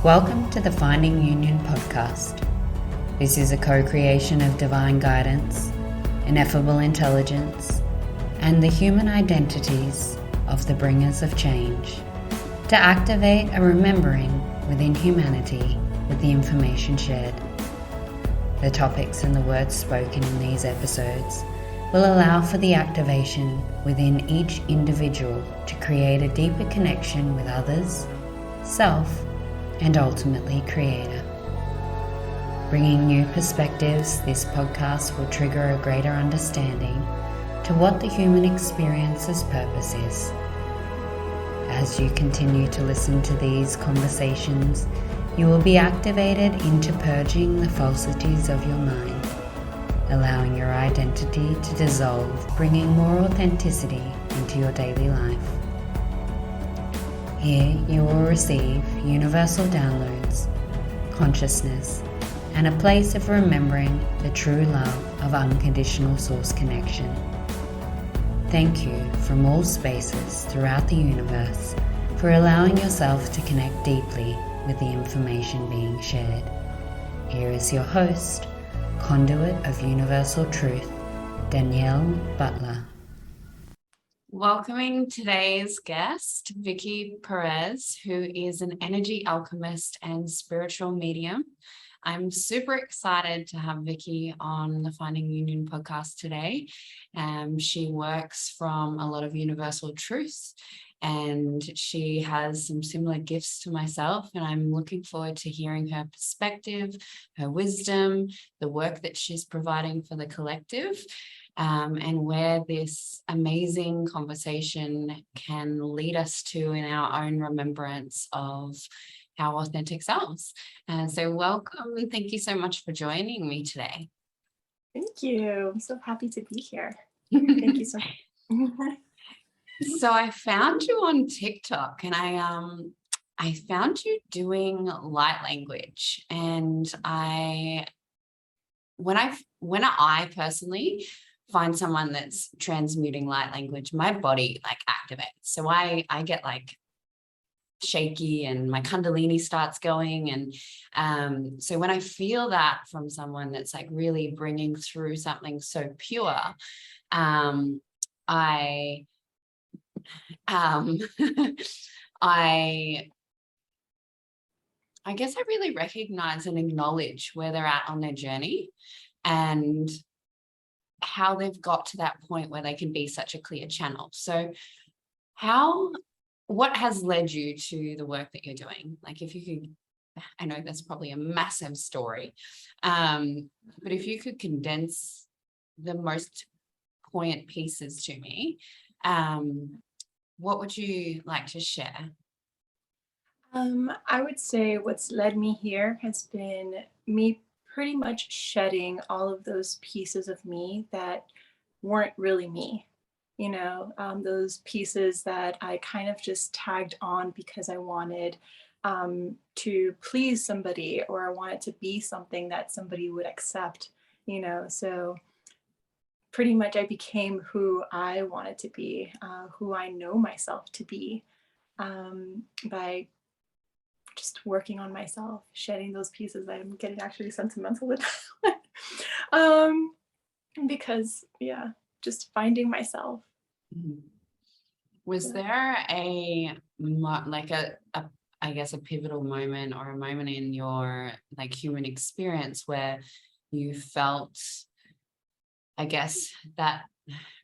Welcome to the Finding Union podcast. This is a co-creation of divine guidance, ineffable intelligence, and the human identities of the bringers of change to activate a remembering within humanity with the information shared. The topics and the words spoken in these episodes will allow for the activation within each individual to create a deeper connection with others, self, and ultimately Creator. Bringing new perspectives, this podcast will trigger a greater understanding to what the human experience's purpose is. As you continue to listen to these conversations, you will be activated into purging the falsities of your mind, allowing your identity to dissolve, bringing more authenticity into your daily life. Here you will receive universal downloads, consciousness, and a place of remembering the true love of unconditional source connection. Thank you from all spaces throughout the universe for allowing yourself to connect deeply with the information being shared. Here is your host, Conduit of Universal Truth, Danielle Butler. Welcoming today's guest, Vicky Perez, who is an energy alchemist and spiritual medium. I'm super excited to have Vicky on the Finding Union podcast today. She works from a lot of universal truths, and she has some similar gifts to myself, and I'm looking forward to hearing her perspective, her wisdom, the work that she's providing for the collective, and where this amazing conversation can lead us to in our own remembrance of our authentic selves. So welcome, and thank you so much for joining me today. Thank you. I'm so happy to be here. Thank you so much. So I found you on TikTok, and I found you doing light language, and when I personally find someone that's transmuting light language, my body like activates. So I get like shaky and my kundalini starts going, and so when I feel that from someone that's like really bringing through something so pure, I I guess I really recognize and acknowledge where they're at on their journey and how they've got to that point where they can be such a clear channel. So what has led you to the work that you're doing? Like, if you could, I know that's probably a massive story, but if you could condense the most poignant pieces to me, what would you like to share? I would say what's led me here has been me pretty much shedding all of those pieces of me that weren't really me. Those pieces that I kind of just tagged on because I wanted to please somebody, or I wanted to be something that somebody would accept, so pretty much I became who I wanted to be, who I know myself to be, by just working on myself, shedding those pieces. I'm getting actually sentimental with that. Because just finding myself. Was there I guess a pivotal moment or a moment in your like human experience where you felt, I guess, that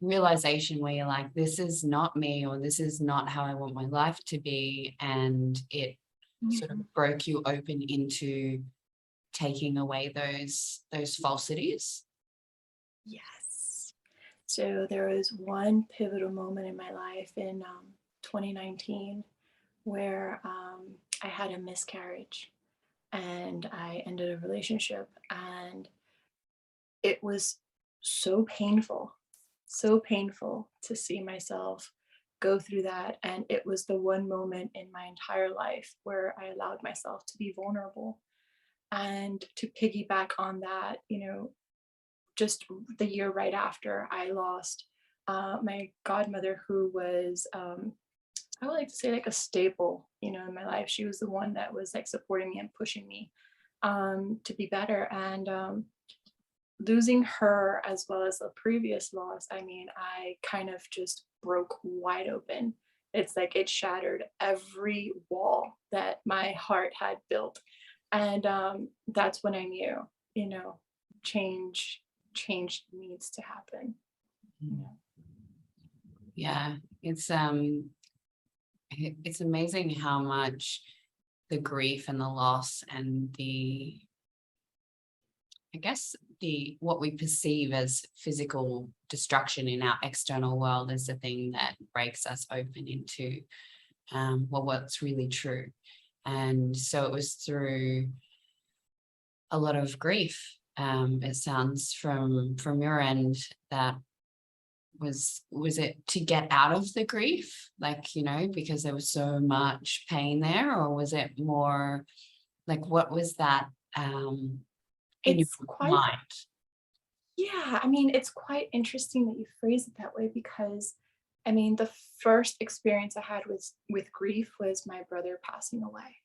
realization where you're like, this is not me, or this is not how I want my life to be, and it sort of broke you open into taking away those falsities? Yes. So there was one pivotal moment in my life in 2019 where I had a miscarriage and I ended a relationship, and it was so painful to see myself go through that. And it was the one moment in my entire life where I allowed myself to be vulnerable. And to piggyback on that, just the year right after, I lost my godmother, who was I would like to say like a staple, in my life. She was the one that was like supporting me and pushing me to be better. And losing her as well as the previous loss, I mean, I kind of just broke wide open. It's like it shattered every wall that my heart had built. And that's when I knew, you know, change change needs to happen. Yeah, it's amazing how much the grief and the loss and I guess what we perceive as physical destruction in our external world is the thing that breaks us open into what's really true. And so it was through a lot of grief. It sounds from your end that was it to get out of the grief, like, because there was so much pain there, or was it more like, what was that in your It's quite mind? Yeah, I mean, it's quite interesting that you phrase it that way because I mean, the first experience I had with grief was my brother passing away.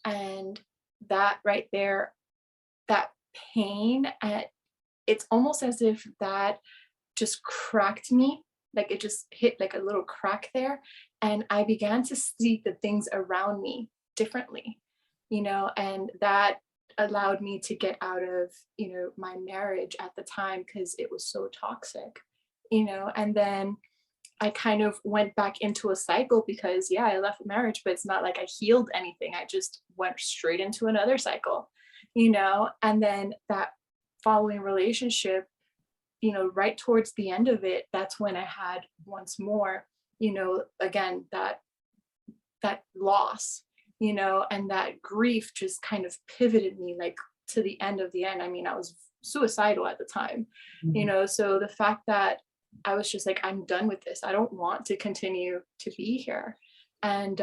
And that right there, that pain, it's almost as if that just cracked me. Like it just hit like a little crack there. And I began to see the things around me differently, and that allowed me to get out of, my marriage at the time because it was so toxic, and then I kind of went back into a cycle because, yeah, I left marriage, but it's not like I healed anything. I just went straight into another cycle, and then that following relationship, right towards the end of it, that's when I had once more, again, that loss, and that grief just kind of pivoted me like to the end of the end. I mean, I was suicidal at the time, so the fact that I was just like, I'm done with this. I don't want to continue to be here. And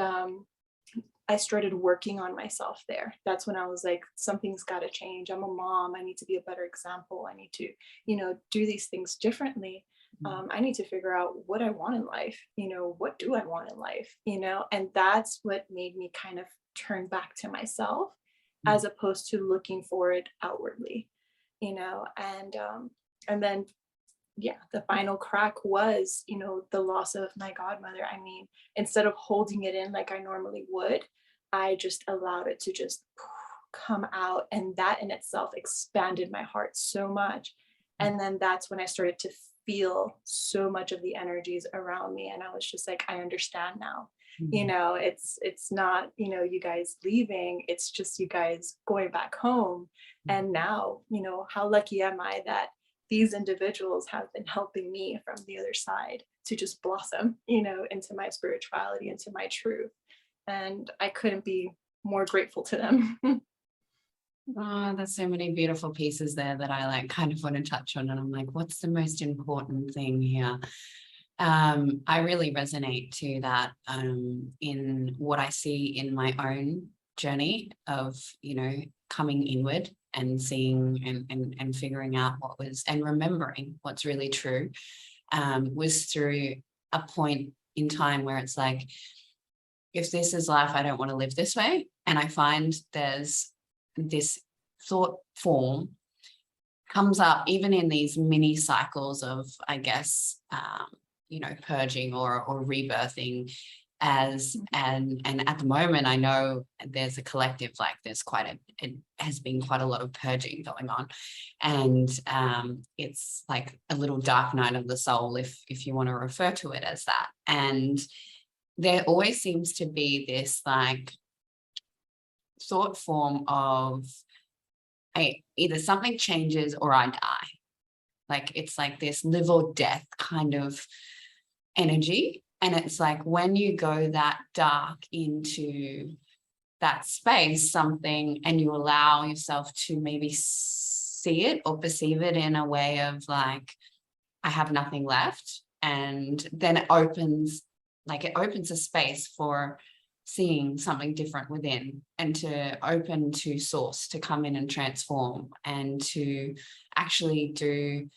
I started working on myself there. That's when I was like, something's got to change. I'm a mom. I need to be a better example. I need to, do these things differently. I need to figure out what I want in life. What do I want in life? And that's what made me kind of turn back to myself as opposed to looking for it outwardly, and then yeah, the final crack was, the loss of my godmother. I mean, instead of holding it in like I normally would, I just allowed it to just come out. And that in itself expanded my heart so much. And then that's when I started to feel so much of the energies around me. And I was just like, I understand now. It's not, you guys leaving, it's just you guys going back home. And now, how lucky am I that these individuals have been helping me from the other side to just blossom, into my spirituality, into my truth. And I couldn't be more grateful to them. Oh, there's so many beautiful pieces there that I like kind of want to touch on. And I'm like, what's the most important thing here? I really resonate to that in what I see in my own journey of, coming inward and seeing and figuring out what was, and remembering what's really true, was through a point in time where it's like, if this is life, I don't want to live this way. And I find there's this thought form comes up even in these mini cycles of, I guess, purging or rebirthing and at the moment I know there's a collective, like there's it has been quite a lot of purging going on, and it's like a little dark night of the soul, if you want to refer to it as that. And there always seems to be this like thought form of either something changes or I die. Like it's like this live or death kind of energy. And it's like when you go that dark into that space, something, and you allow yourself to maybe see it or perceive it in a way of like, I have nothing left. And then it opens a space for seeing something different within, and to open to source to come in and transform and to actually do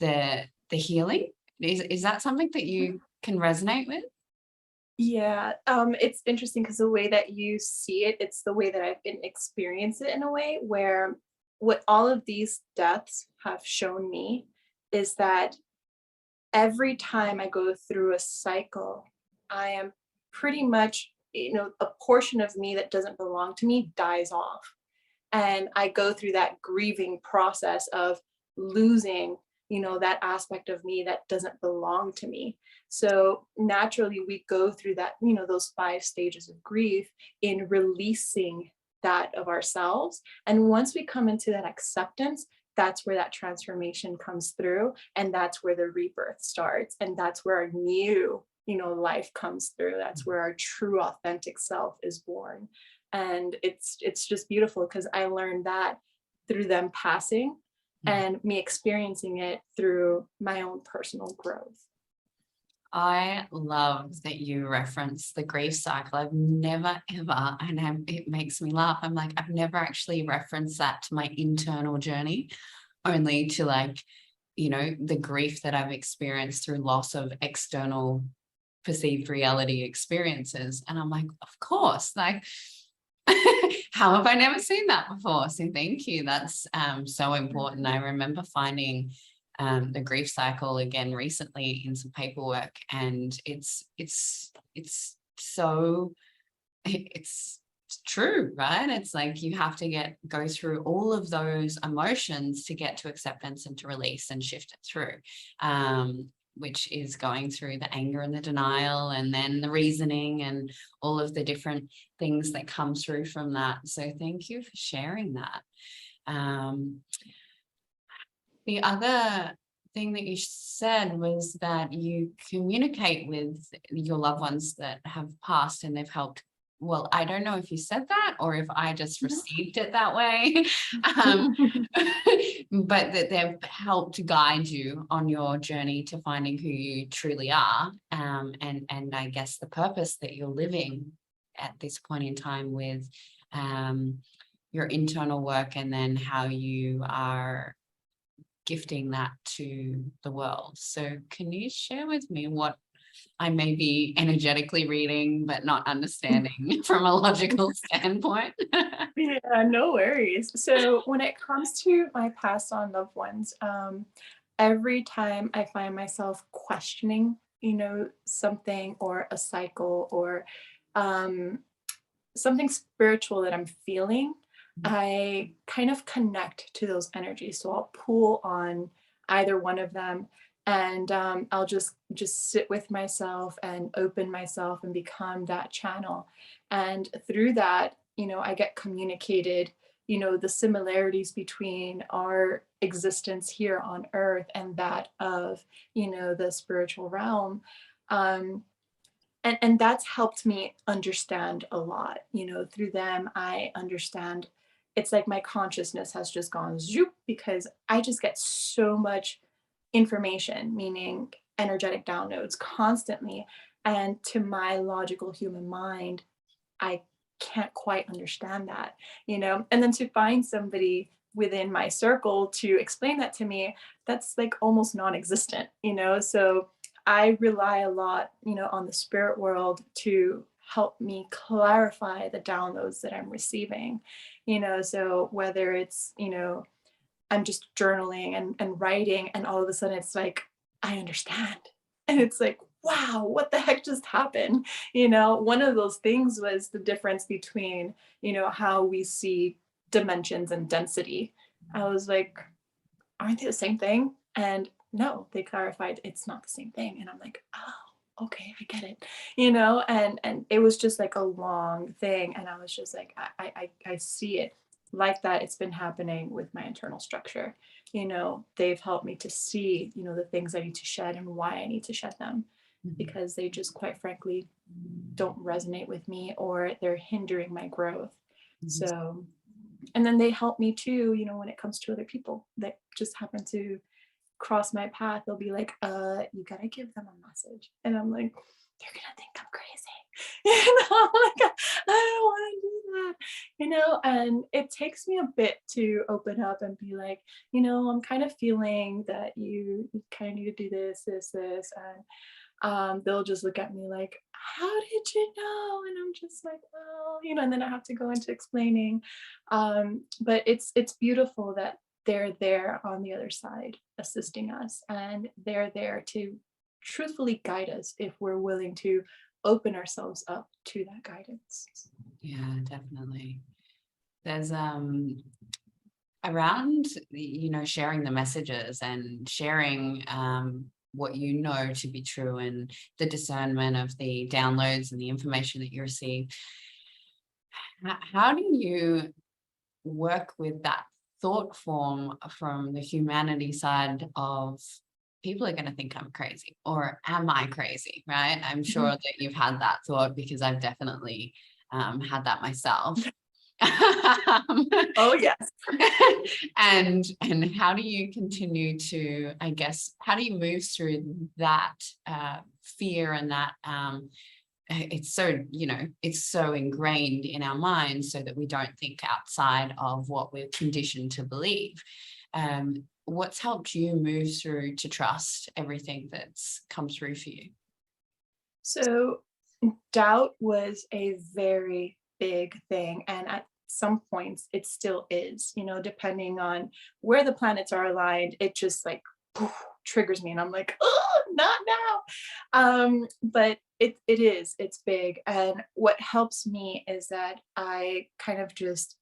the healing. Is that something that you can resonate with? Yeah, it's interesting because the way that you see it, it's the way that I've been experience it in a way where what all of these deaths have shown me is that every time I go through a cycle, I am pretty much, a portion of me that doesn't belong to me dies off. And I go through that grieving process of losing, that aspect of me that doesn't belong to me. So naturally we go through that, those 5 stages of grief in releasing that of ourselves. And once we come into that acceptance, that's where that transformation comes through, and that's where the rebirth starts, and that's where our new, life comes through. That's where our true authentic self is born. And it's just beautiful because I learned that through them passing and me experiencing it through my own personal growth. I love that you reference the grief cycle. I've never ever, it makes me laugh. I'm like, I've never actually referenced that to my internal journey, only to like, the grief that I've experienced through loss of external perceived reality experiences. And I'm like, of course, like, how have I never seen that before? So thank you. That's so important. I remember finding the grief cycle again recently in some paperwork, and it's so it's true, right? It's like you have to go through all of those emotions to get to acceptance and to release and shift it through, which is going through the anger and the denial and then the reasoning and all of the different things that come through from that. So thank you for sharing that. The other thing that you said was that you communicate with your loved ones that have passed and they've helped. Well, I don't know if you said that or if I just received it that way, but that they've helped guide you on your journey to finding who you truly are, and I guess the purpose that you're living at this point in time with your internal work, and then how you are gifting that to the world. So can you share with me what I may be energetically reading but not understanding from a logical standpoint? Yeah, no worries. So when it comes to my passed on loved ones, every time I find myself questioning, something or a cycle or um, something spiritual that I'm feeling, I kind of connect to those energies. So I'll pull on either one of them, and I'll just sit with myself and open myself and become that channel. And through that, I get communicated, the similarities between our existence here on earth and that of, the spiritual realm. Um, and that's helped me understand a lot, through them. I understand, it's like my consciousness has just gone zoop, because I just get so much information, meaning energetic downloads constantly, and to my logical human mind, I can't quite understand that, and then to find somebody within my circle to explain that to me, that's like almost non-existent, so I rely a lot, on the spirit world to help me clarify the downloads that I'm receiving, so whether it's, I'm just journaling and writing, and all of a sudden it's like, I understand. And it's like, wow, what the heck just happened? One of those things was the difference between, how we see dimensions and density. I was like, aren't they the same thing? And no, they clarified it's not the same thing. And I'm like, oh, okay, I get it, and it was just like a long thing. And I was just like, I see it like that. It's been happening with my internal structure. They've helped me to see, the things I need to shed and why I need to shed them, because they just quite frankly don't resonate with me, or they're hindering my growth. So, and then they help me too, when it comes to other people that just happen to cross my path. They'll be like, you gotta give them a message. And I'm like, they're gonna think I'm crazy. Like, I don't want to do that, and it takes me a bit to open up and be like, I'm kind of feeling that you kind of need to do this, and they'll just look at me like, how did you know? And I'm just like, oh, and then I have to go into explaining. But it's beautiful that they're there on the other side assisting us, and they're there to truthfully guide us if we're willing to open ourselves up to that guidance. Yeah, definitely. There's around sharing the messages and sharing what you know to be true, and the discernment of the downloads and the information that you receive. How do you work with that thought form from the humanity side of, people are going to think I'm crazy, or am I crazy, right? I'm sure that you've had that thought, because I've definitely had that myself. Oh yes. and how do you continue to, I guess, how do you move through that fear, and that it's so it's so ingrained in our minds, so that we don't think outside of what we're conditioned to believe. What's helped you move through to trust everything that's come through for you? So doubt was a very big thing, and at some points it still is, depending on where the planets are aligned. It just like poof, triggers me, and I'm like, oh, not now. But it's big, and what helps me is that I kind of just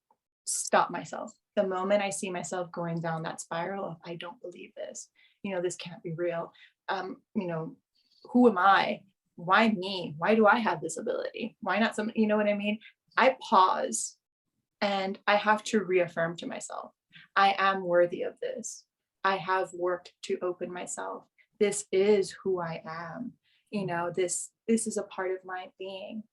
stop myself the moment I see myself going down that spiral of, I don't believe this, this can't be real. Who am I? Why me? Why do I have this ability? Why not some, you know what I mean? I pause, and I have to reaffirm to myself, I am worthy of this. I have worked to open myself. This is who I am. This is a part of my being.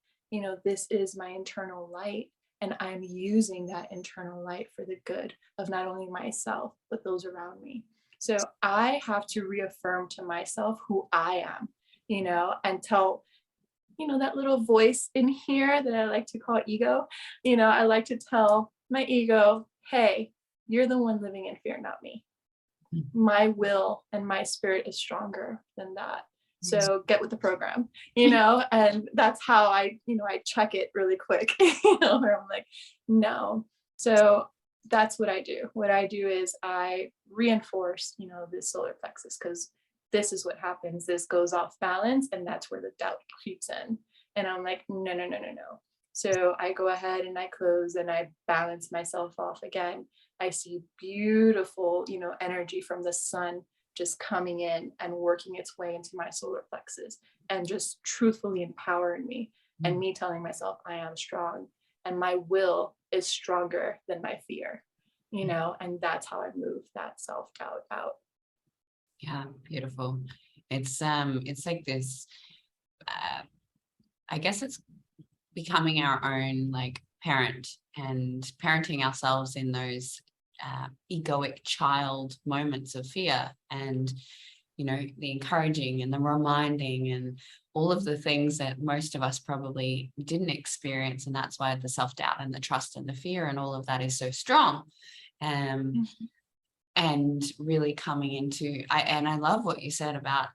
This is my internal light, and I'm using that internal light for the good of not only myself, but those around me. So I have to reaffirm to myself who I am, and tell, that little voice in here that I like to call ego. I like to tell my ego, hey, you're the one living in fear, not me. My will and my spirit is stronger than that. So get with the program, and that's how I check it really quick, where I'm like, no. So that's what I do. What I do is I reinforce, this solar plexus, because this is what happens. This goes off balance, and that's where the doubt creeps in. And I'm like, no. So I go ahead and I close, and I balance myself off again. I see beautiful, energy from the sun just coming in and working its way into my solar plexus, and just truthfully empowering me, and me telling myself I am strong, and my will is stronger than my fear, and that's how I move that self-doubt out. Yeah, beautiful. It's like this, I guess it's becoming our own like parent, and parenting ourselves in those egoic child moments of fear, and the encouraging and the reminding, and all of the things that most of us probably didn't experience. And that's why the self-doubt and the trust and the fear and all of that is so strong. And really coming into, I love what you said about,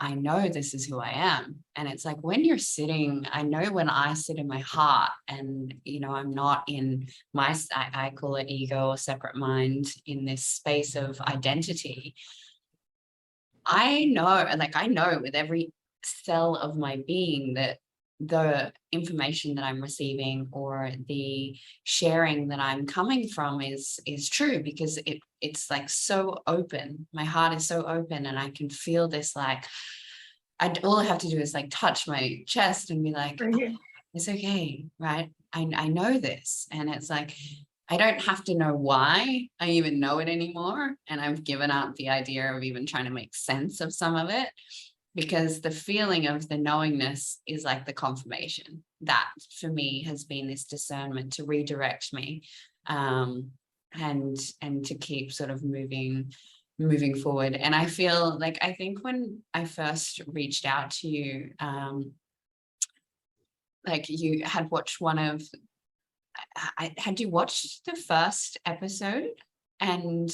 I know this is who I am. And it's like, when you're sitting, I know when I sit in my heart, and I'm not in my, I call it ego or separate mind, in this space of identity. I know with every cell of my being that the information that I'm receiving, or the sharing that I'm coming from, is true, because it's like so open. My heart is so open, and I can feel this, like, all I have to do is like touch my chest and be like, oh, it's okay, right? I know this. And it's like, I don't have to know why I even know it anymore. And I've given up the idea of even trying to make sense of some of it, because the feeling of the knowingness is like the confirmation. That for me has been this discernment to redirect me, and to keep sort of moving forward. And I feel like, I think when I first reached out to you, like you had watched had you watched the first episode? And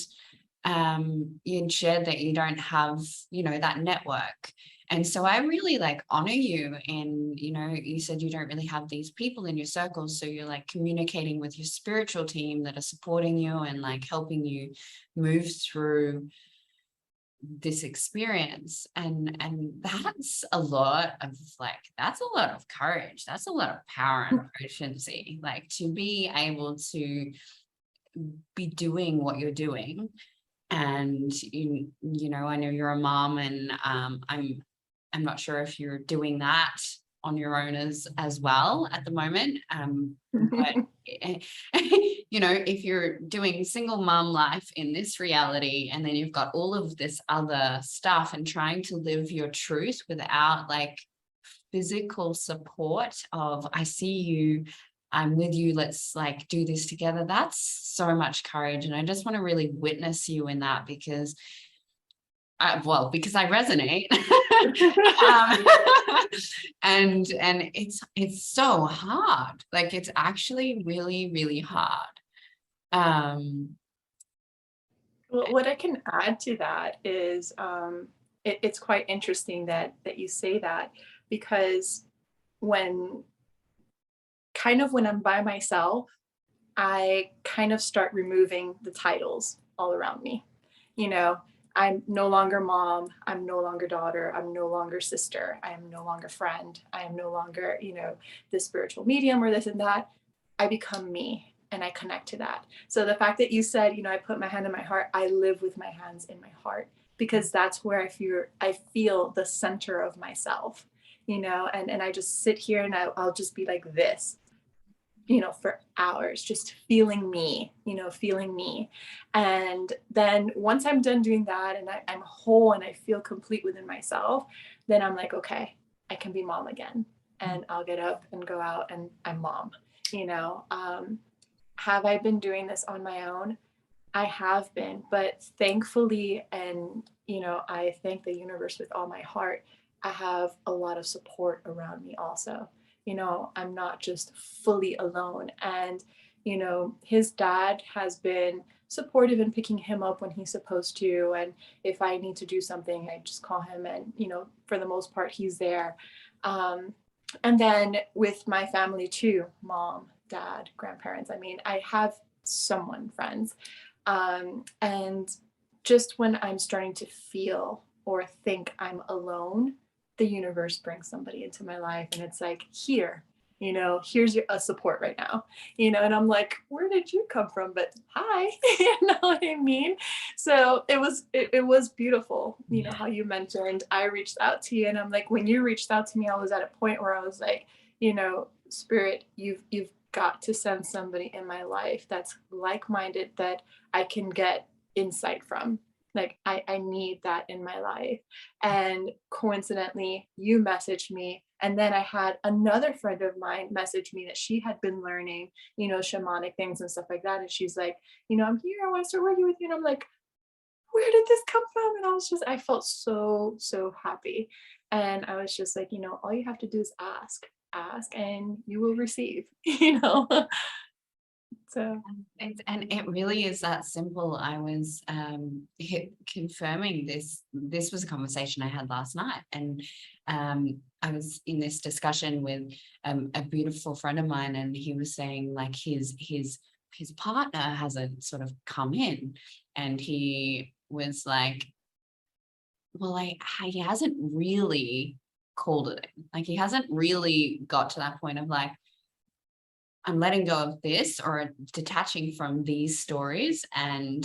you shared that you don't have, you know, that network. And so I really like honor you. And, you know, you said you don't really have these people in your circles. So you're like communicating with your spiritual team that are supporting you and like helping you move through this experience. And that's a lot of like, that's a lot of courage. That's a lot of power and proficiency, like to be able to be doing what you're doing. And you know, I know you're a mom, and I'm not sure if you're doing that on your own as well at the moment. But you know, if you're doing single mom life in this reality, and then you've got all of this other stuff, and trying to live your truth without like physical support of, I see you, I'm with you, let's like do this together. That's so much courage. And I just want to really witness you in that, because because I resonate. And it's so hard. Like it's actually really, really hard. Well, what I can add to that is it's quite interesting that you say that, because when I'm by myself, I kind of start removing the titles all around me. You know, I'm no longer mom, I'm no longer daughter, I'm no longer sister, I am no longer friend, I am no longer, you know, the spiritual medium or this and that. I become me and I connect to that. So the fact that you said, you know, I put my hand in my heart, I live with my hands in my heart, because that's where I feel the center of myself, you know, and I just sit here and I'll just be like this, you know, for hours, just feeling me, you know, feeling me. And then once I'm done doing that and I'm whole and I feel complete within myself, then I'm like, okay, I can be mom again. And I'll get up and go out and I'm mom, you know. Have I been doing this on my own? I have been, but thankfully, and, you know, I thank the universe with all my heart, I have a lot of support around me also. You know, I'm not just fully alone. And, you know, his dad has been supportive in picking him up when he's supposed to. And if I need to do something, I just call him and, you know, for the most part, he's there. And then with my family too, mom, dad, grandparents, I mean, I have someone, friends. And just when I'm starting to feel or think I'm alone, the universe brings somebody into my life and it's like, here, you know, here's a support right now, you know, and I'm like, where did you come from? But hi, you know what I mean? So it was beautiful, you know, how you mentioned I reached out to you, and I'm like, when you reached out to me, I was at a point where I was like, you know, spirit, you've got to send somebody in my life that's like-minded, that I can get insight from. Like I need that in my life. And coincidentally, you messaged me. And then I had another friend of mine message me that she had been learning, you know, shamanic things and stuff like that. And she's like, you know, I'm here, I want to start working with you. And I'm like, where did this come from? And I felt so, so happy. And I was just like, you know, all you have to do is ask and you will receive, you know. So and it really is that simple. I was confirming this was a conversation I had last night, and I was in this discussion with a beautiful friend of mine, and he was saying like his partner hasn't sort of come in, and he was like, well, he hasn't really called it in. Like he hasn't really got to that point of like, I'm letting go of this or detaching from these stories, and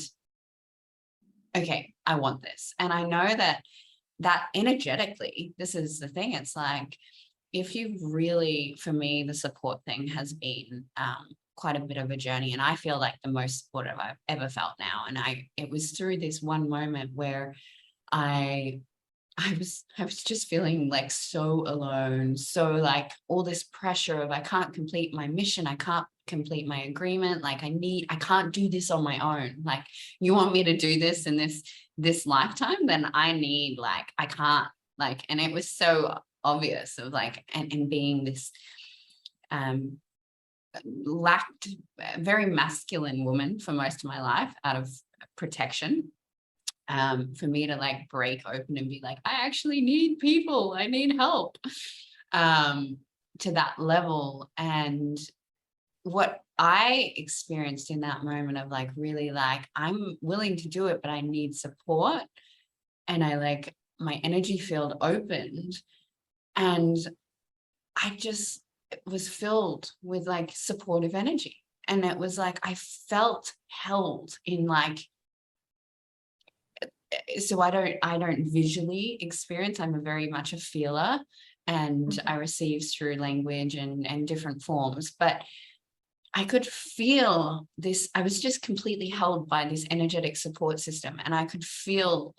okay, I want this. And I know that energetically, this is the thing. It's like, if you really, for me, the support thing has been quite a bit of a journey, and I feel like the most supportive I've ever felt now. And it was through this one moment where I was just feeling like so alone, so like all this pressure of I can't complete my mission, I can't complete my agreement, like I can't do this on my own. Like, you want me to do this in this lifetime, then I need, like, I can't, like, and it was so obvious of like, and being this lacked very masculine woman for most of my life out of protection. for me to like break open and be like, I actually need people, I need help, to that level. And what I experienced in that moment of like, really like, I'm willing to do it, but I need support. And I like, my energy field opened, and I just was filled with like supportive energy. And it was like, I felt held in like, so I don't visually experience, I'm a very much a feeler, and I receive through language and different forms, but I could feel this, I was just completely held by this energetic support system, and I could feel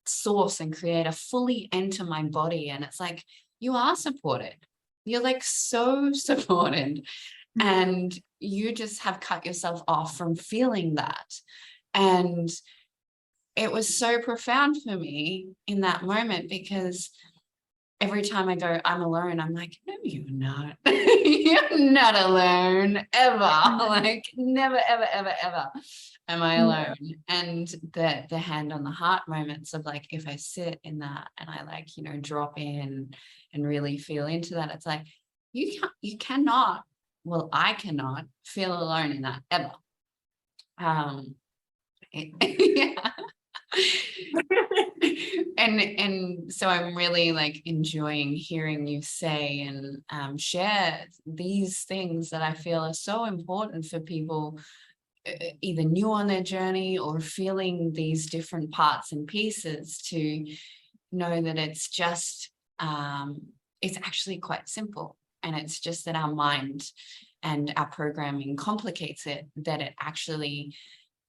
source and creator fully enter my body. And it's like, you are supported, you're like so supported, and you just have cut yourself off from feeling that. And it was so profound for me in that moment, because every time I go, I'm alone, I'm like, no, you're not. You're not alone ever. Like, never, ever, ever, ever am I alone. And the hand on the heart moments of like, if I sit in that and I like, you know, drop in and really feel into that, it's like, you cannot, well, I cannot feel alone in that ever. Yeah. And so I'm really like enjoying hearing you say and share these things that I feel are so important for people, either new on their journey or feeling these different parts and pieces, to know that it's just it's actually quite simple, and it's just that our mind and our programming complicates it, that it actually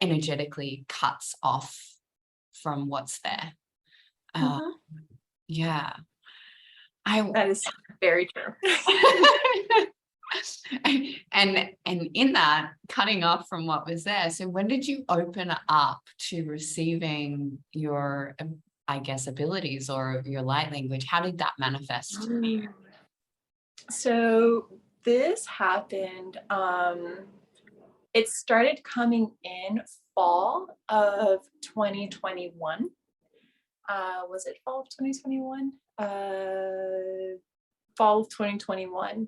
energetically cuts off from what's there. Yeah, That is very true. and in that cutting off from what was there, so when did you open up to receiving your, I guess, abilities or your light language? How did that manifest for you? So this happened, it started coming in fall of 2021. Was it fall of 2021? Fall of 2021.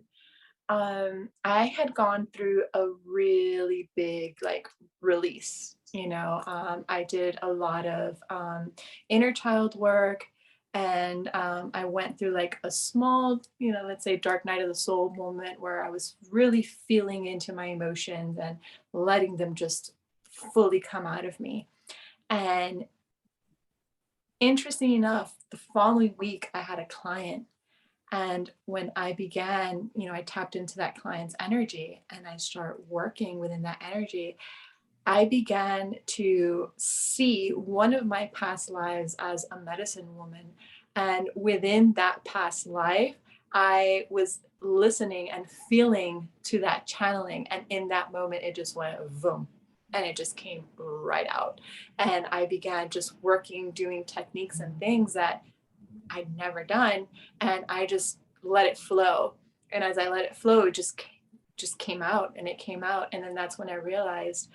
I had gone through a really big like release. I did a lot of inner child work, and I went through like a small, let's say dark night of the soul moment, where I was really feeling into my emotions and letting them just fully come out of me. And interesting enough, the following week I had a client, and when I began, I tapped into that client's energy and I start working within that energy, I began to see one of my past lives as a medicine woman. And within that past life, I was listening and feeling to that channeling. And in that moment, it just went boom. And it just came right out. And I began just working, doing techniques and things that I'd never done. And I just let it flow. And as I let it flow, it just came out, and it came out. And then that's when I realized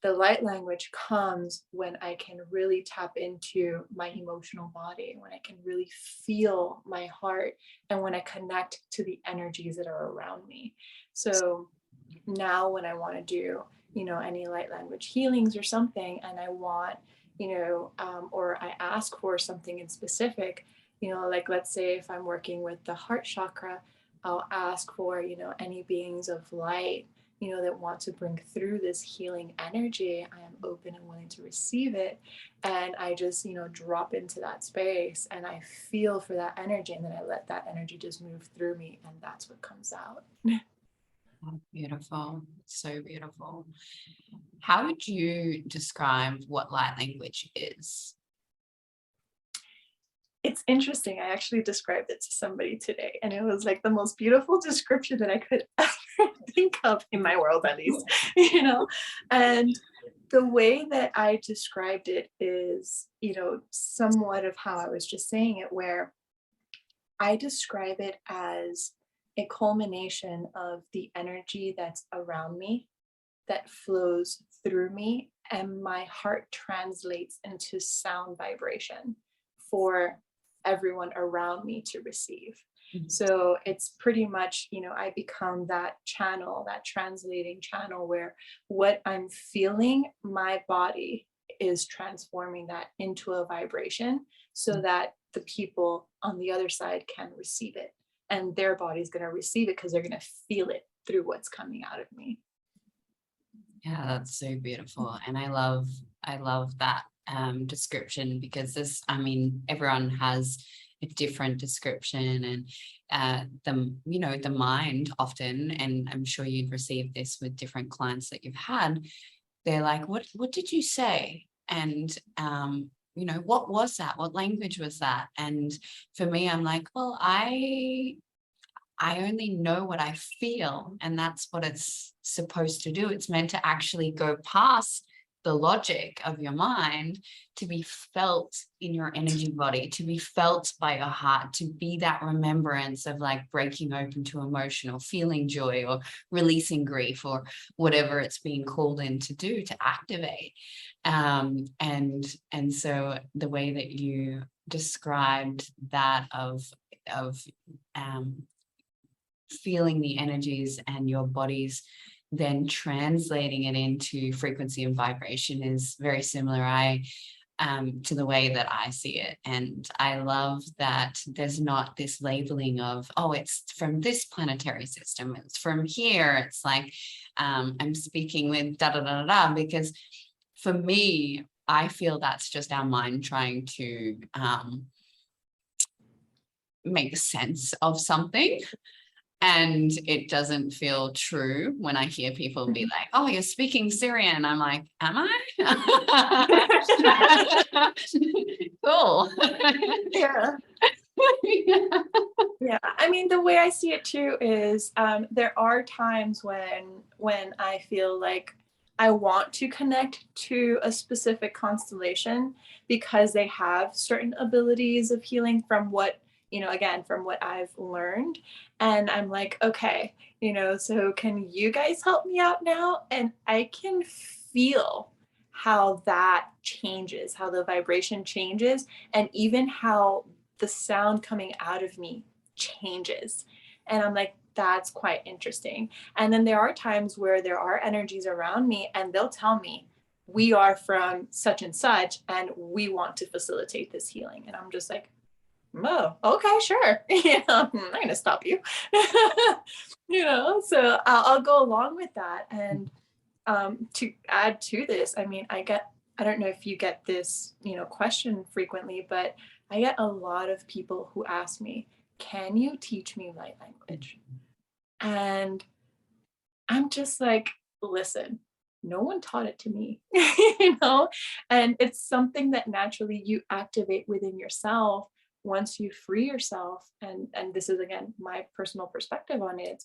the light language comes when I can really tap into my emotional body, when I can really feel my heart, and when I connect to the energies that are around me. So now when I want to do, any light language healings or something, and I want, or I ask for something in specific, like let's say if I'm working with the heart chakra, I'll ask for, any beings of light, that want to bring through this healing energy. I am open and willing to receive it. And I just, drop into that space and I feel for that energy, and then I let that energy just move through me, and that's what comes out. Oh, beautiful. So beautiful. How would you describe what light language is? It's interesting. I actually described it to somebody today, and it was like the most beautiful description that I could ever think of, in my world at least, And the way that I described it is, somewhat of how I was just saying it, where I describe it as a culmination of the energy that's around me that flows through me, and my heart translates into sound vibration for everyone around me to receive. So it's pretty much, I become that channel, that translating channel, where what I'm feeling, my body is transforming that into a vibration so that the people on the other side can receive it, and their body's going to receive it because they're going to feel it through what's coming out of me. Yeah, that's so beautiful. And I love that description, because everyone has a different description, and the mind often, and I'm sure you've received this with different clients that you've had, they're like, what did you say? And what was that? What language was that? And for me, I'm like, well, I only know what I feel, and that's what it's supposed to do. It's meant to actually go past the logic of your mind, to be felt in your energy body, to be felt by your heart, to be that remembrance of like breaking open to emotion, or feeling joy, or releasing grief, or whatever it's being called in to do, to activate. And so the way that you described that of feeling the energies and your body's then translating it into frequency and vibration is very similar to the way that I see it. And I love that there's not this labeling of, oh, it's from this planetary system, it's from here, it's like I'm speaking with da da da da, because for me, I feel that's just our mind trying to make sense of something. And it doesn't feel true when I hear people be like, oh, you're speaking Syrian. I'm like, am I? Cool. Yeah. Yeah. I mean, the way I see it too is there are times when I feel like I want to connect to a specific constellation because they have certain abilities of healing from what, again, from what I've learned. And I'm like, okay, so can you guys help me out now? And I can feel how that changes, how the vibration changes, and even how the sound coming out of me changes. And I'm like, that's quite interesting. And then there are times where there are energies around me and they'll tell me, we are from such and such, and we want to facilitate this healing. And I'm just like, oh, okay, sure. I'm not going to stop you. So I'll go along with that. And to add to this, I mean, I don't know if you get this, question frequently, but I get a lot of people who ask me, can you teach me light language? And I'm just like, listen, no one taught it to me, and it's something that naturally you activate within yourself once you free yourself. And this is, again, my personal perspective on it.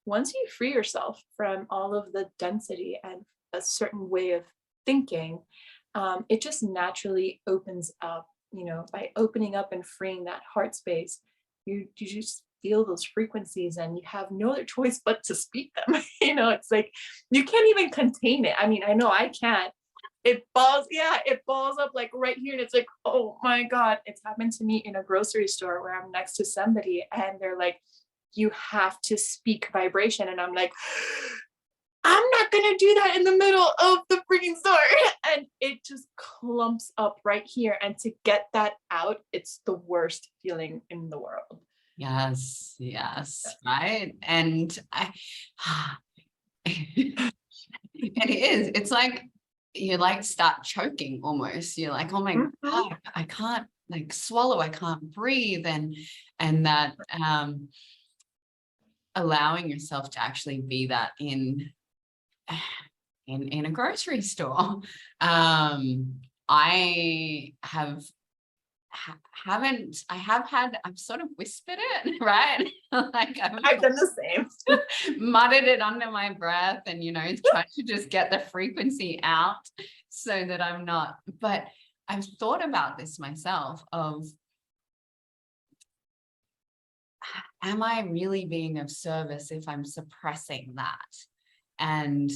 Once you free yourself from all of the density and a certain way of thinking, it just naturally opens up, by opening up and freeing that heart space, you just feel those frequencies and you have no other choice but to speak them. It's like, you can't even contain it. I mean, I know I can't. It balls up like right here. And it's like, oh my God, it's happened to me in a grocery store where I'm next to somebody and they're like, you have to speak vibration. And I'm like, I'm not going to do that in the middle of the freaking store. And it just clumps up right here. And to get that out, it's the worst feeling in the world. Yes, right. And it is. It's like you like start choking almost. You're like, oh my God, I can't like swallow, I can't breathe. And that allowing yourself to actually be that in a grocery store. I have I've sort of whispered it, right? Like I've done the same. Muttered it under my breath and, tried to just get the frequency out so that I'm not, but I've thought about this myself of, am I really being of service if I'm suppressing that? And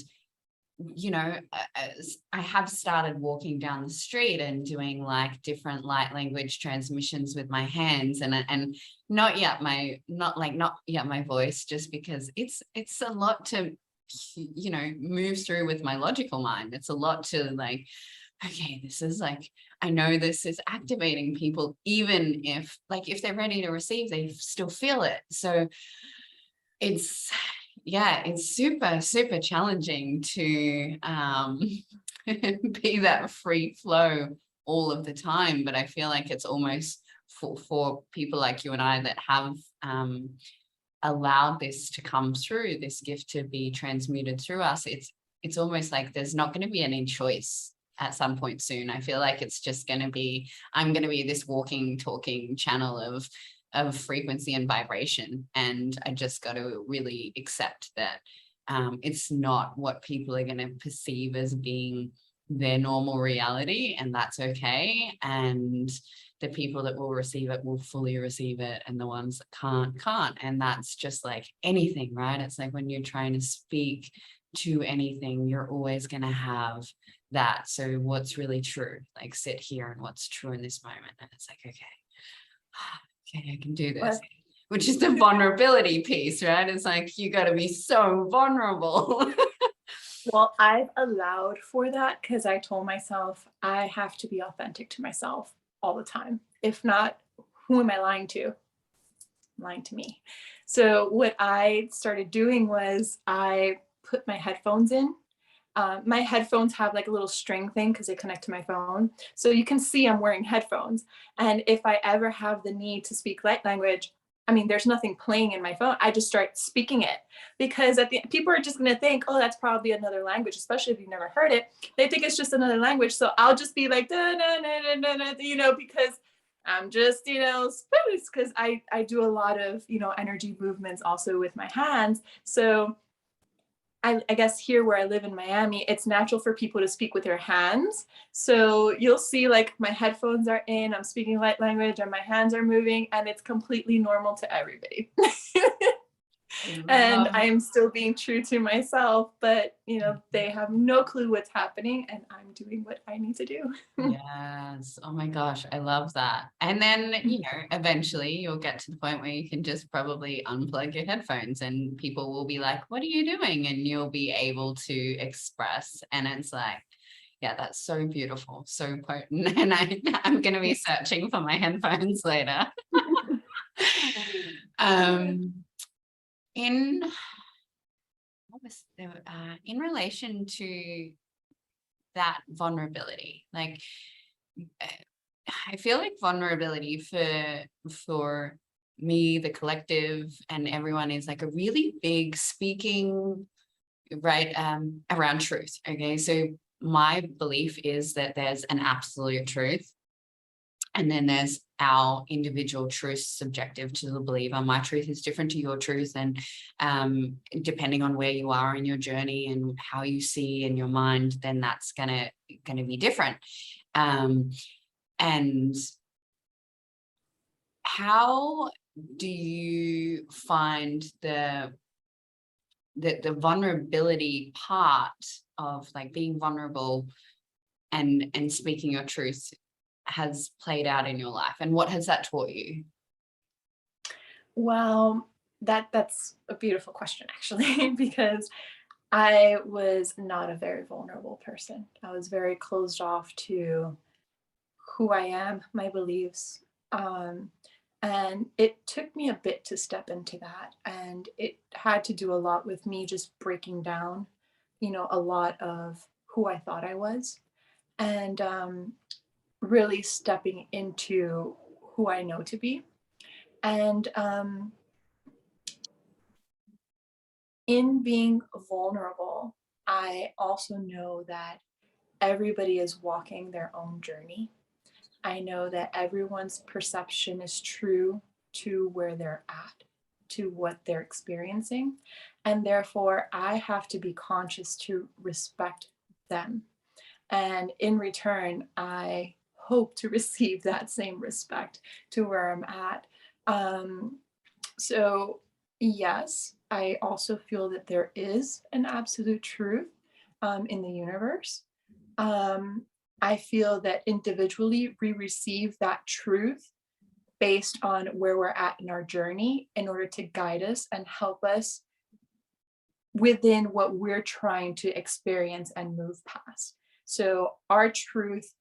I have started walking down the street and doing like different light language transmissions with my hands, and not yet my voice, just because it's a lot to move through with my logical mind. It's a lot to like, okay, this is like, I know this is activating people, even if they're ready to receive, they still feel it. So it's super, super challenging to be that free flow all of the time. But I feel like it's almost for people like you and I that have allowed this to come through, this gift to be transmuted through us, it's almost like there's not going to be any choice at some point soon. I feel like it's just going to be, I'm going to be this walking, talking channel of frequency and vibration. And I just got to really accept that it's not what people are going to perceive as being their normal reality, and that's okay. And the people that will receive it will fully receive it, and the ones that can't. And that's just like anything, right? It's like when you're trying to speak to anything, you're always going to have that. So what's really true? Like, sit here and what's true in this moment. And it's like, okay, I can do this. Which is the vulnerability piece, right? It's like, you got to be so vulnerable. Well, I've allowed for that because I told myself I have to be authentic to myself all the time. If not, who am I lying to? I'm lying to me. So what I started doing was I put my headphones in. My headphones have like a little string thing because they connect to my phone. So you can see I'm wearing headphones. And if I ever have the need to speak light language, I mean, there's nothing playing in my phone. I just start speaking it, because people are just going to think, oh, that's probably another language, especially if you've never heard it. They think it's just another language. So I'll just be like, da, da, da, da, da, da, because I'm just, because I do a lot of, energy movements also with my hands. So I guess here where I live in Miami, it's natural for people to speak with their hands. So you'll see like my headphones are in, I'm speaking light language and my hands are moving, and it's completely normal to everybody. And I am still being true to myself, but they have no clue what's happening, and I'm doing what I need to do. Yes. Oh my gosh, I love that. And then, eventually you'll get to the point where you can just probably unplug your headphones and people will be like, what are you doing? And you'll be able to express. And it's like, yeah, that's so beautiful, so potent. And I'm going to be searching for my headphones later. In relation to that vulnerability, like, I feel like vulnerability for me, the collective, and everyone is like a really big speaking, right, around truth. Okay, so my belief is that there's an absolute truth, and then there's our individual truth subjective to the believer. My truth is different to your truth, and depending on where you are in your journey and how you see in your mind, then that's gonna be different. And how do you find the vulnerability part of like being vulnerable and speaking your truth has played out in your life, and what has that taught you? Well, that's a beautiful question, actually, because I was not a very vulnerable person. I was very closed off to who I am, my beliefs. And it took me a bit to step into that. And it had to do a lot with me just breaking down, a lot of who I thought I was, and really stepping into who I know to be. And in being vulnerable, I also know that everybody is walking their own journey. I know that everyone's perception is true to where they're at, to what they're experiencing. And therefore, I have to be conscious to respect them. And in return, I hope to receive that same respect to where I'm at. So, yes, I also feel that there is an absolute truth. in the universe. I feel that individually we receive that truth based on where we're at in our journey in order to guide us and help us within what we're trying to experience and move past. So our truth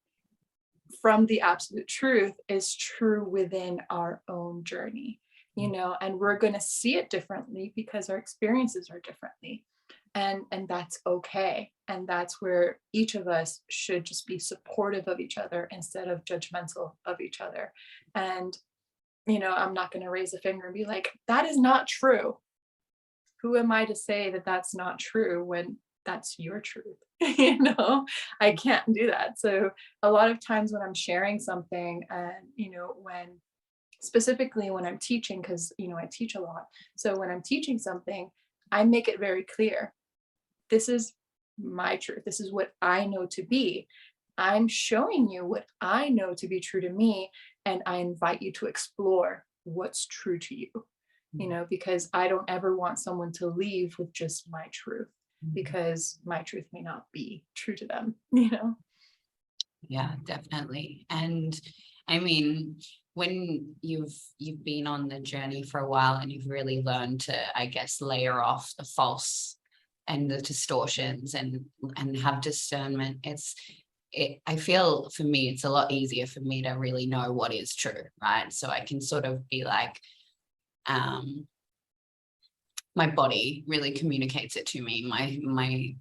from the absolute truth is true within our own journey, and we're going to see it differently because our experiences are differently. And that's okay. And that's where each of us should just be supportive of each other instead of judgmental of each other. And, I'm not going to raise a finger and be like, that is not true. Who am I to say that that's not true when that's your truth? I can't do that. So a lot of times when I'm sharing something and, specifically when I'm teaching, because, I teach a lot. So when I'm teaching something, I make it very clear. This is my truth. This is what I know to be. I'm showing you what I know to be true to me. And I invite you to explore what's true to you, because I don't ever want someone to leave with just my truth, because my truth may not be true to them, Yeah, definitely. And I mean, when you've been on the journey for a while and you've really learned to, I guess, layer off the false and the distortions and have discernment, I feel for me, it's a lot easier for me to really know what is true, right? So I can sort of be like, my body really communicates it to me. My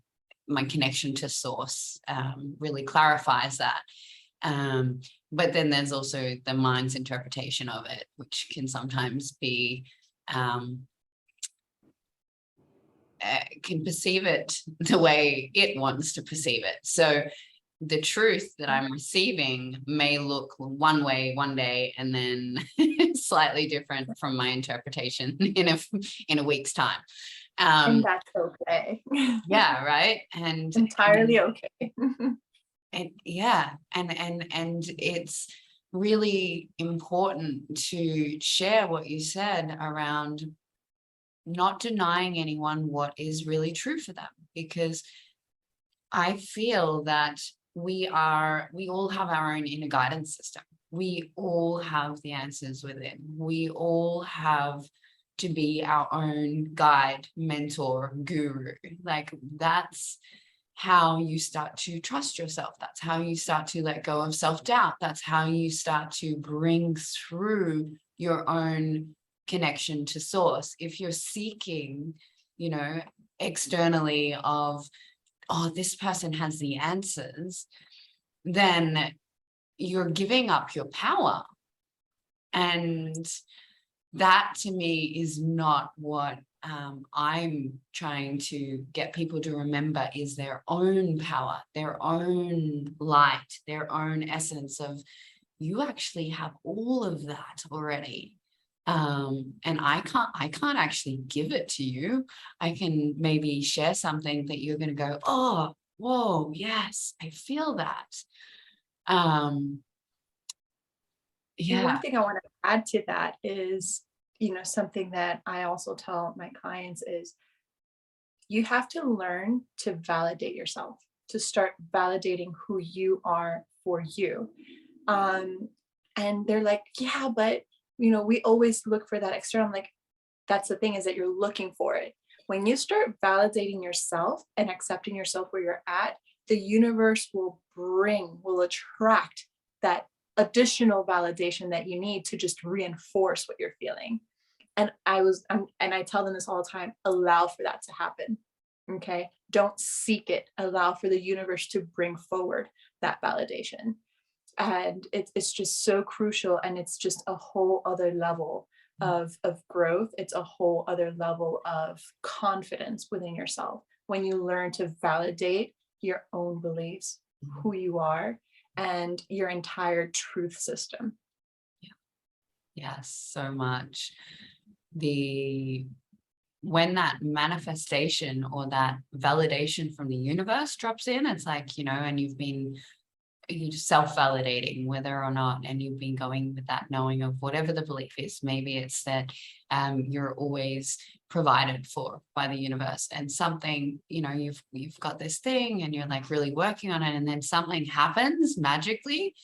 connection to source really clarifies that. But then there's also the mind's interpretation of it, which can sometimes be can perceive it the way it wants to perceive it. So the truth that I'm receiving may look one way one day and then slightly different from my interpretation in a week's time. And that's okay. Yeah, right. And entirely okay. And yeah, and it's really important to share what you said around not denying anyone what is really true for them, because I feel that we all have our own inner guidance system. We all have the answers within. We all have to be our own guide, mentor, guru. Like that's how you start to trust yourself. That's how you start to let go of self-doubt. That's how you start to bring through your own connection to source. If you're seeking, externally of, oh, this person has the answers, then you're giving up your power. And that to me is not what I'm trying to get people to remember, is their own power, their own light, their own essence of, you actually have all of that already. And I can't actually give it to you. I can maybe share something that you're going to go, oh, whoa, yes, I feel that. Yeah. One thing I want to add to that is, something that I also tell my clients is, you have to learn to validate yourself, to start validating who you are for you. And they're like, yeah, but we always look for that external. I'm like, that's the thing, is that you're looking for it. When you start validating yourself and accepting yourself where you're at, the universe will attract that additional validation that you need to just reinforce what you're feeling. And I tell them this all the time, allow for that to happen. Okay. Don't seek it. Allow for the universe to bring forward that validation. And it's just so crucial. And it's just a whole other level of growth. It's a whole other level of confidence within yourself when you learn to validate your own beliefs, who you are, and your entire truth system. Yeah. Yes, so much. When that manifestation or that validation from the universe drops in, it's like, and you've been you self-validating whether or not, and you've been going with that knowing of whatever the belief is. Maybe it's that you're always provided for by the universe, and something, you know, you've got this thing and you're like really working on it, and then something happens magically.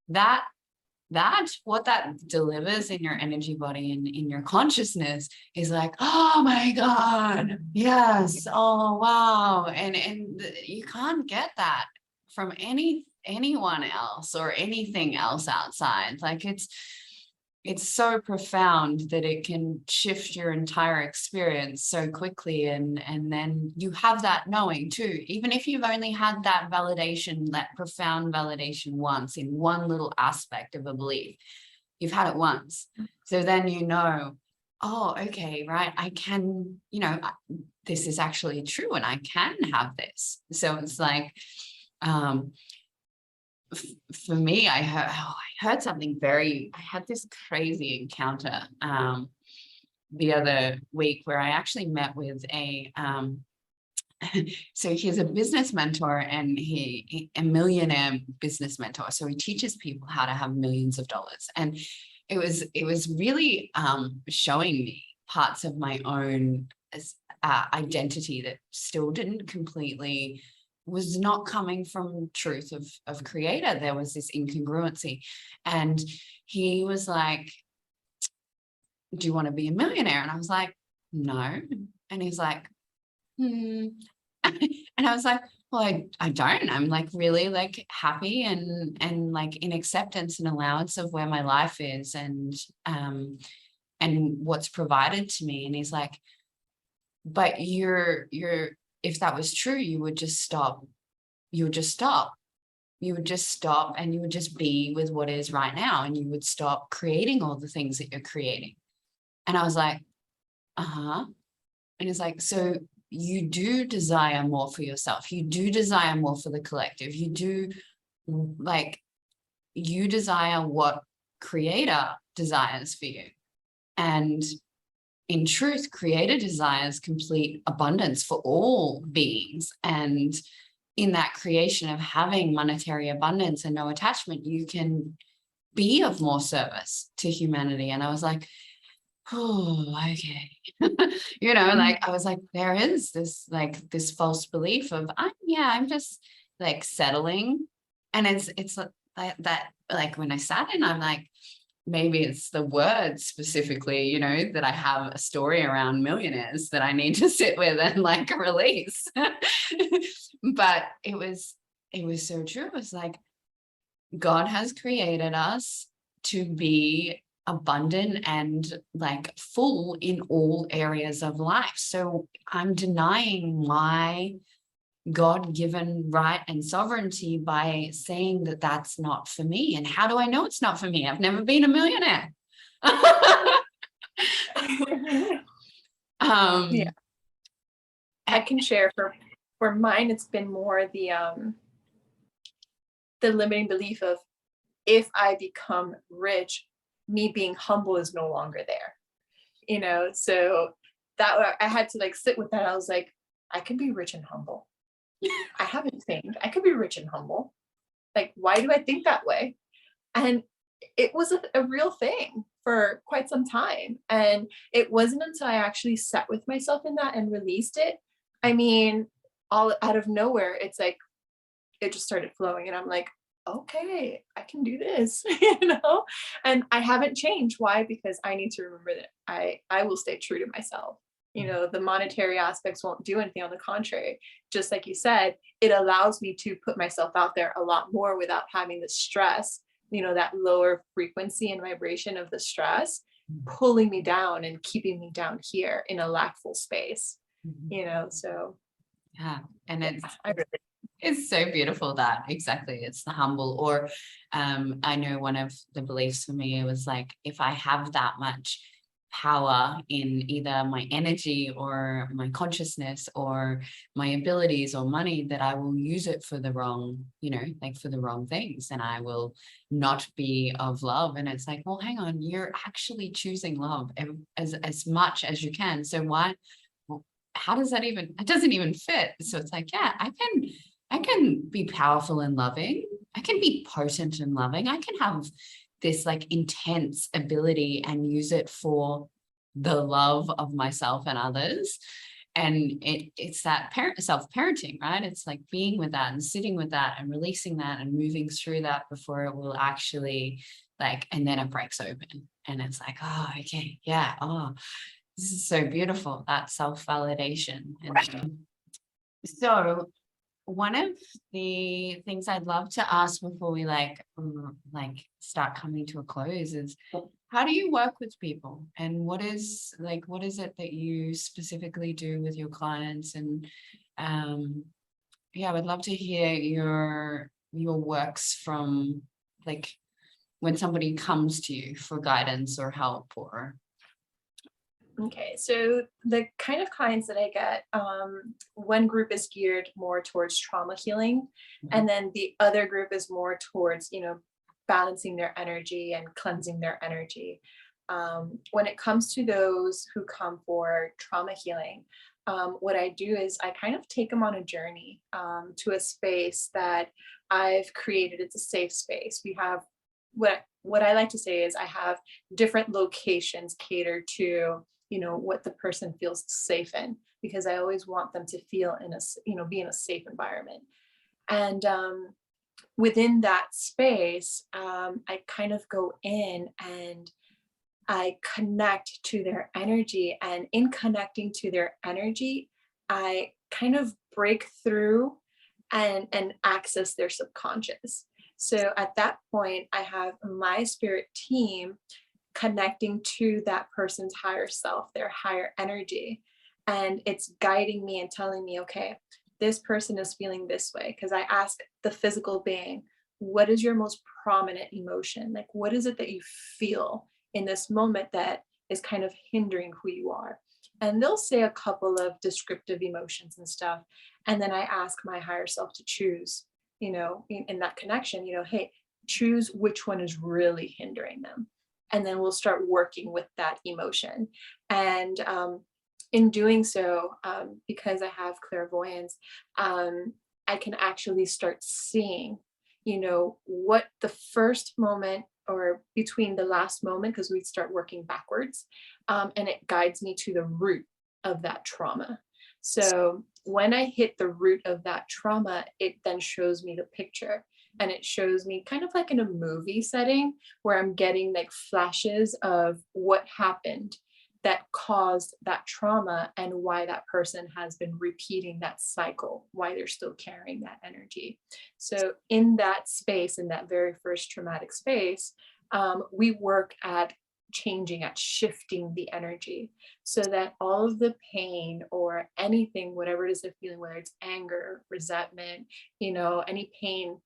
That what that delivers in your energy body and in your consciousness is like, oh my God, yes, oh wow. And you can't get that from anyone else or anything else outside. Like it's so profound that it can shift your entire experience so quickly, and then you have that knowing too, even if you've only had that validation, that profound validation once in one little aspect of a belief. You've had it once, so then you know, oh, okay, right, I can, you know, this is actually true and I can have this. So it's like, for me, I heard something I had this crazy encounter the other week where I actually met with so he's a business mentor, and he a millionaire business mentor. So he teaches people how to have millions of dollars. And it was really showing me parts of my own identity that still didn't completely, was not coming from truth of creator. There was this incongruency. And he was like, do you want to be a millionaire? And I was like, no. And he's like, and I was like, well, I don't. I'm like really like happy and like in acceptance and allowance of where my life is and what's provided to me. And he's like, but you're if that was true, you would just stop. You would just stop. You would just stop, and you would just be with what is right now, and you would stop creating all the things that you're creating. And I was like, and it's like, so you do desire more for yourself. You do desire more for the collective. You do, like, you desire what creator desires for you. And in truth, creator desires complete abundance for all beings. And in that creation of having monetary abundance and no attachment, you can be of more service to humanity. And I was like, oh, okay. You know, like I was like, there is this like this false belief of I'm just like settling. And it's that like when I sat in, I'm like, maybe it's the words specifically, you know, that I have a story around millionaires that I need to sit with and like release. But it was so true. It was like, God has created us to be abundant and like full in all areas of life. So I'm denying my God-given right and sovereignty by saying that that's not for me. And how do I know it's not for me? I've never been a millionaire. Yeah, I can share for mine. It's been more the limiting belief of, if I become rich, me being humble is no longer there, you know. So that I had to like sit with that. I was like, I can be rich and humble. I haven't think I could be rich and humble. Like, why do I think that way? And it was a real thing for quite some time. And it wasn't until I actually sat with myself in that and released it. I mean, all out of nowhere, it's like, it just started flowing. And I'm like, okay, I can do this, you know? And I haven't changed. Why? Because I need to remember that I will stay true to myself. You know, the monetary aspects won't do anything. On the contrary, just like you said, it allows me to put myself out there a lot more without having the stress, you know, that lower frequency and vibration of the stress pulling me down and keeping me down here in a lackful space, you know? So yeah. And it's so beautiful that exactly it's the humble. Or I know one of the beliefs for me, it was like, if I have that much power in either my energy or my consciousness or my abilities or money, that I will use it for the wrong, you know, like for the wrong things, and I will not be of love. And it's like, well, hang on, you're actually choosing love as much as you can. So why, well, how does that even, it doesn't even fit. So it's like, yeah, I can be powerful and loving I can be potent and loving. I can have this like intense ability and use it for the love of myself and others. And it's that self-parenting, right? It's like being with that and sitting with that and releasing that and moving through that before it will actually like, and then it breaks open and it's like, oh, okay, yeah, oh, this is so beautiful, that self-validation. And so one of the things I'd love to ask before we like start coming to a close is, how do you work with people, and what is it that you specifically do with your clients? And yeah, I would love to hear your works from like when somebody comes to you for guidance or help or. Okay, so the kind of clients that I get, one group is geared more towards trauma healing, and then the other group is more towards, balancing their energy and cleansing their energy. When it comes to those who come for trauma healing, what I do is I kind of take them on a journey to a space that I've created. It's a safe space. We have what I like to say is I have different locations catered to what the person feels safe in, because I always want them to feel be in a safe environment. And within that space, I kind of go in and I connect to their energy, and in connecting to their energy, I kind of break through and access their subconscious. So at that point, I have my spirit team connecting to that person's higher self, their higher energy. And it's guiding me and telling me, okay, this person is feeling this way. Because I ask the physical being, what is your most prominent emotion? Like, what is it that you feel in this moment that is kind of hindering who you are? And they'll say a couple of descriptive emotions and stuff. And then I ask my higher self to choose, in that connection, hey, choose which one is really hindering them. And then we'll start working with that emotion. And in doing so, because I have clairvoyance, I can actually start seeing, what the first moment or between the last moment, because we start working backwards, and it guides me to the root of that trauma. So when I hit the root of that trauma, it then shows me the picture. And it shows me kind of like in a movie setting where I'm getting like flashes of what happened that caused that trauma and why that person has been repeating that cycle, why they're still carrying that energy. So in that space, in that very first traumatic space, we work at shifting the energy so that all of the pain or anything, whatever it is they're feeling, whether it's anger, resentment, any pain,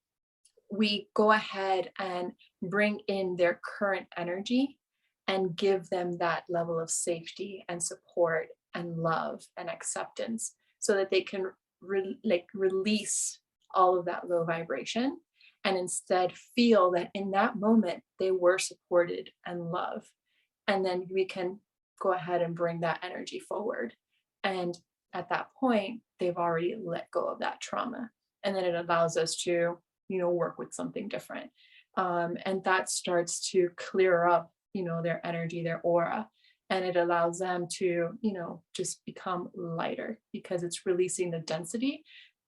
we go ahead and bring in their current energy and give them that level of safety and support and love and acceptance so that they can release all of that low vibration and instead feel that in that moment they were supported and loved. And then we can go ahead and bring that energy forward. And at that point, they've already let go of that trauma. And then it allows us to work with something different. And that starts to clear up, their energy, their aura. And it allows them to, just become lighter because it's releasing the density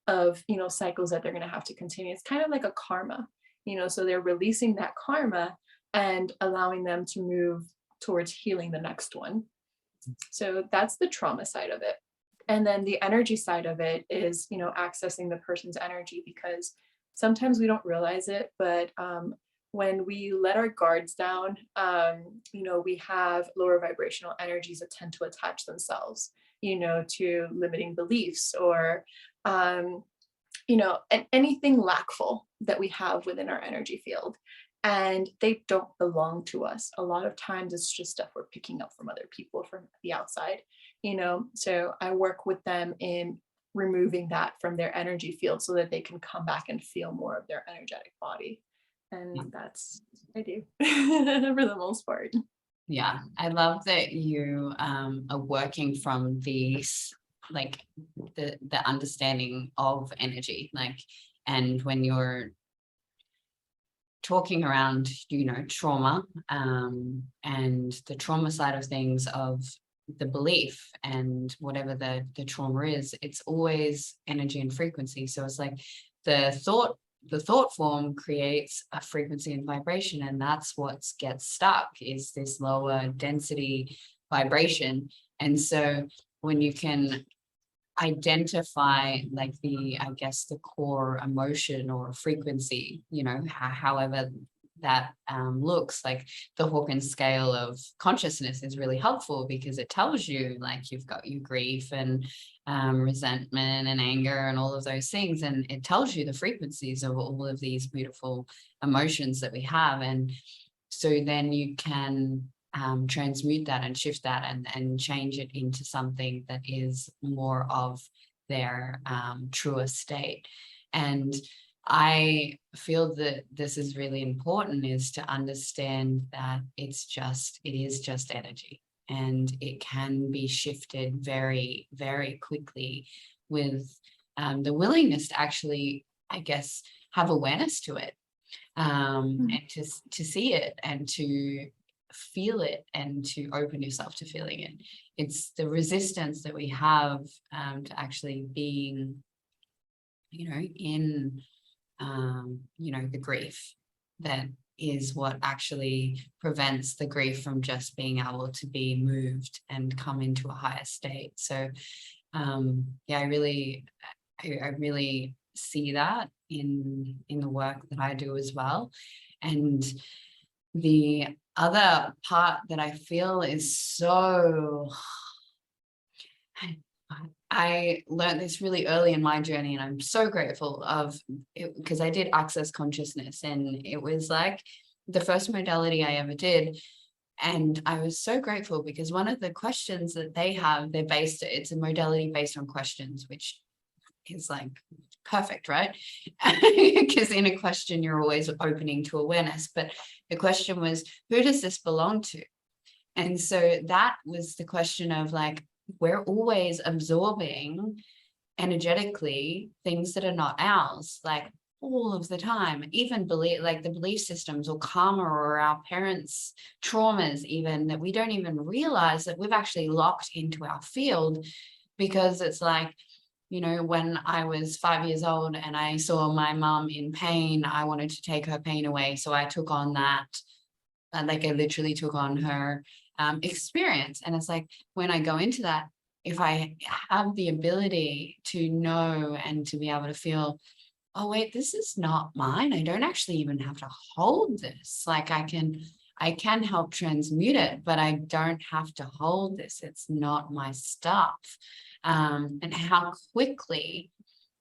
of, cycles that they're going to have to continue. It's kind of like a karma, so they're releasing that karma and allowing them to move towards healing the next one. So that's the trauma side of it. And then the energy side of it is, accessing the person's energy, because sometimes we don't realize it, but when we let our guards down, we have lower vibrational energies that tend to attach themselves, to limiting beliefs or, anything lackful that we have within our energy field. And they don't belong to us. A lot of times it's just stuff we're picking up from other people from the outside, so I work with them in removing that from their energy field so that they can come back and feel more of their energetic body. And that's what I do for the most part. Yeah, I love that you are working from these, like the understanding of energy, and when you're talking around, trauma, and the trauma side of things, of the belief and whatever the trauma is, it's always energy and frequency. So it's like the thought form creates a frequency and vibration, and that's what gets stuck, is this lower density vibration. And so when you can identify like the core emotion or frequency, however that looks, like the Hawkins scale of consciousness is really helpful, because it tells you, like, you've got your grief and resentment and anger and all of those things, and it tells you the frequencies of all of these beautiful emotions that we have. And so then you can transmute that and shift that and change it into something that is more of their truer state. And I feel that this is really important, is to understand that it is just energy, and it can be shifted very, very quickly with the willingness to actually, I guess, have awareness to it, and to see it and to feel it and to open yourself to feeling it. It's the resistance that we have to actually being, in the grief, that is what actually prevents the grief from just being able to be moved and come into a higher state. So I really see that in the work that I do as well. And the other part that I feel is so, I learned this really early in my journey, and I'm so grateful of it, because I did access consciousness, and it was like the first modality I ever did. And I was so grateful, because one of the questions that they have, it's a modality based on questions, which is like perfect, right? Because in a question, you're always opening to awareness. But the question was, who does this belong to? And so that was the question of, like, we're always absorbing energetically things that are not ours, like all of the time, even the belief systems or karma or our parents' traumas, even, that we don't even realize that we've actually locked into our field. Because it's like, when I was 5 years old and I saw my mom in pain, I wanted to take her pain away. So I took on that, I literally took on her experience. And it's like, when I go into that, if I have the ability to know and to be able to feel, oh wait, this is not mine, I don't actually even have to hold this. Like, I can help transmute it, but I don't have to hold this. It's not my stuff. And how quickly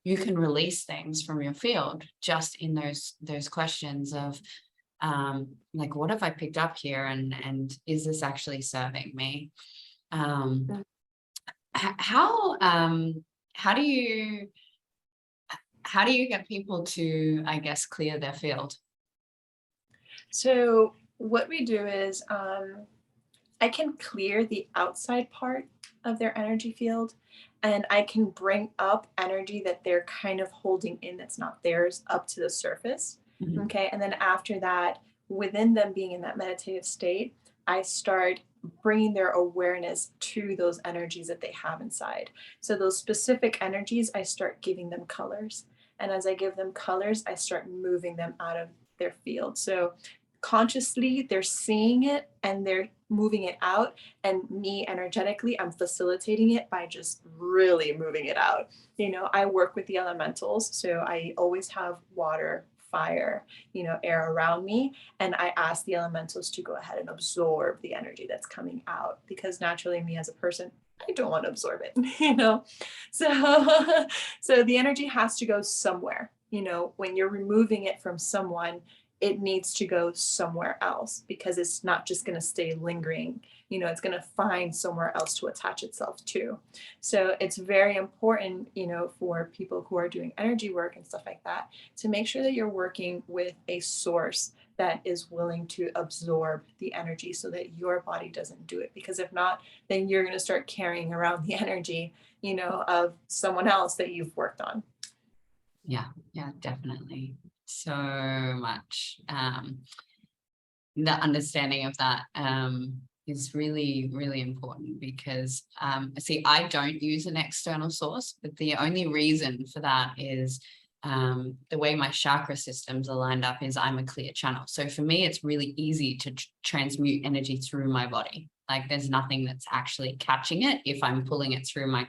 you can release things from your field just in those questions of, like, what have I picked up here, and is this actually serving me? How do you get people to, I guess, clear their field? So what we do is I can clear the outside part of their energy field, and I can bring up energy that they're kind of holding in that's not theirs up to the surface. Mm-hmm. Okay. And then after that, within them being in that meditative state, I start bringing their awareness to those energies that they have inside. So those specific energies, I start giving them colors. And as I give them colors, I start moving them out of their field. So consciously, they're seeing it and they're moving it out. And me, energetically, I'm facilitating it by just really moving it out. I work with the elementals. So I always have water, fire, air around me. And I ask the elementals to go ahead and absorb the energy that's coming out, because naturally, me as a person, I don't want to absorb it, So the energy has to go somewhere. When you're removing it from someone, it needs to go somewhere else, because it's not just going to stay lingering. It's going to find somewhere else to attach itself to. So it's very important, for people who are doing energy work and stuff like that, to make sure that you're working with a source that is willing to absorb the energy so that your body doesn't do it. Because if not, then you're going to start carrying around the energy, of someone else that you've worked on. Yeah, definitely. So much. The understanding of that is really, really important, because see, I don't use an external source, but the only reason for that is the way my chakra systems are lined up is I'm a clear channel. So for me, it's really easy to transmute energy through my body. Like there's nothing that's actually catching it if I'm pulling it through my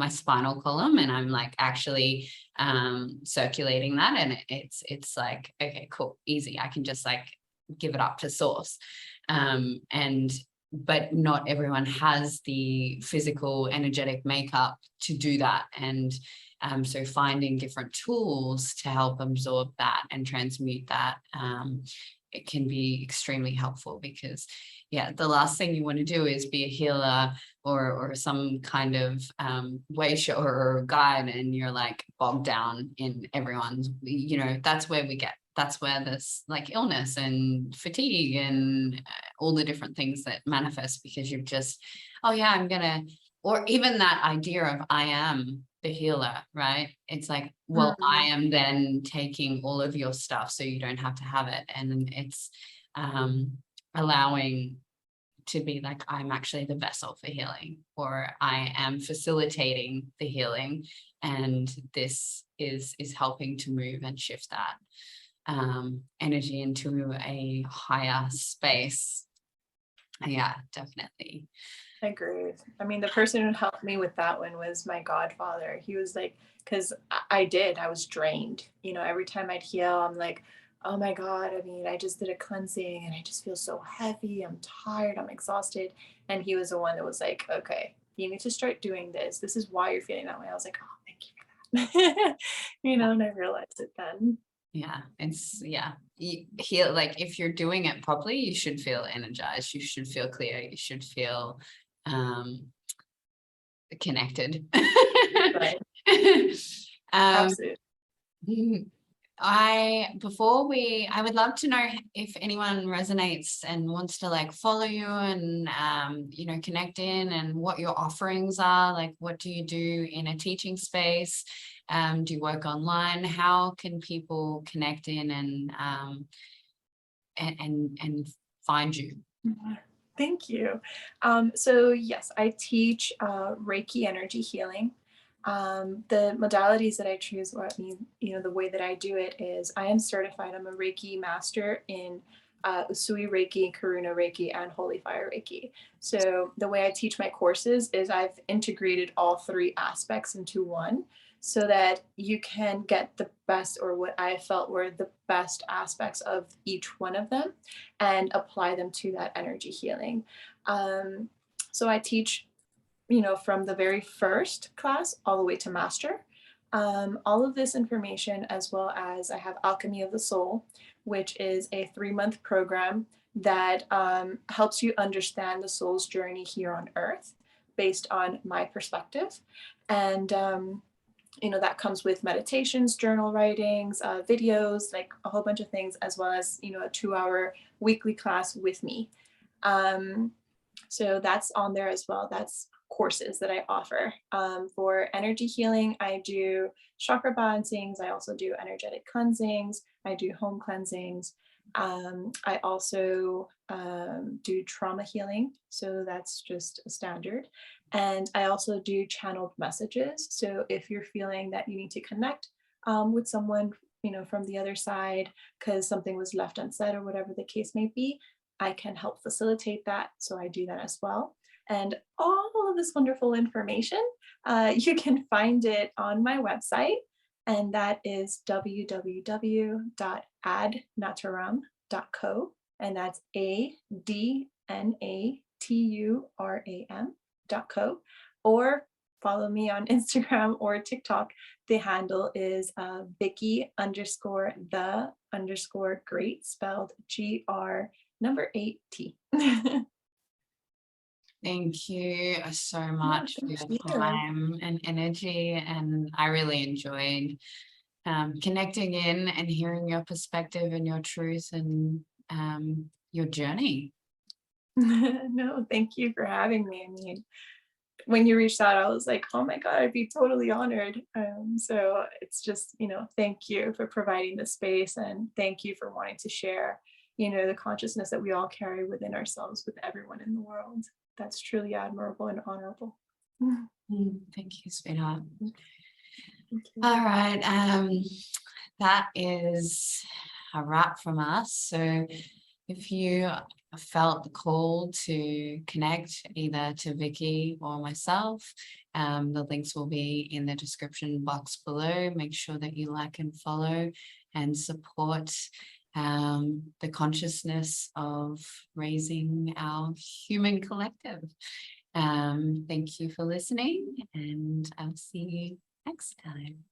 spinal column, and I'm like actually circulating that, and it's like, okay, cool, easy. I can just like give it up to source. But not everyone has the physical energetic makeup to do that. And so finding different tools to help absorb that and transmute that, it can be extremely helpful, because the last thing you want to do is be a healer or some kind of way show or guide, and you're like bogged down in everyone's, that's where this like illness and fatigue and all the different things that manifest, because you've just, or even that idea of I am the healer, right? It's like, well, I am then taking all of your stuff so you don't have to have it. And it's allowing to be like, I'm actually the vessel for healing, or I am facilitating the healing, and this is helping to move and shift that energy into a higher space. Yeah, definitely. I agree. I mean, the person who helped me with that one was my godfather. He was like, because I was drained. Every time I'd heal, I'm like, oh my God, I mean, I just did a cleansing and I just feel so heavy. I'm tired. I'm exhausted. And he was the one that was like, okay, you need to start doing this. This is why you're feeling that way. I was like, oh, thank you for that. And I realized it then. You heal, like if you're doing it properly, you should feel energized, you should feel clear, you should feel connected. Right. Absolutely. I would love to know if anyone resonates and wants to like follow you and connect in, and what your offerings are. Like, what do you do in a teaching space? Do you work online? How can people connect in and find you? Thank you. So yes, I teach Reiki energy healing. The modalities that I choose, the way that I do it is I am certified. I'm a Reiki master in Usui Reiki, Karuna Reiki, and Holy Fire Reiki. So the way I teach my courses is I've integrated all three aspects into one, so that you can get the best, or what I felt were the best aspects of each one of them, and apply them to that energy healing. So I teach from the very first class all the way to master. All of this information, as well as I have Alchemy of the Soul, which is a 3-month program that helps you understand the soul's journey here on earth based on my perspective. And that comes with meditations, journal writings, videos, like a whole bunch of things, as well as a 2-hour weekly class with me. So that's on there as well. That's courses that I offer. For energy healing, I do chakra balancings. I also do energetic cleansings. I do home cleansings. I also do trauma healing. So that's just a standard. And I also do channeled messages. So if you're feeling that you need to connect with someone, from the other side, because something was left unsaid or whatever the case may be, I can help facilitate that. So I do that as well. And all of this wonderful information, you can find it on my website, and that is www.adnaturam.co, and that's ADNATURAM.co, or follow me on Instagram or TikTok. The handle is Vicky_the_great, spelled GR8T. Thank you so much for your time and energy, and I really enjoyed connecting in and hearing your perspective and your truth and your journey. No, thank you for having me. I mean, when you reached out, I was like, oh my God, I'd be totally honored. So it's just, thank you for providing the space, and thank you for wanting to share, the consciousness that we all carry within ourselves with everyone in the world. That's truly admirable and honorable. Thank you, sweetheart. Thank you. All right. That is a wrap from us. So if you felt the call to connect either to Vicky or myself, the links will be in the description box below. Make sure that you like and follow and support the consciousness of raising our human collective. Thank you for listening, and I'll see you next time.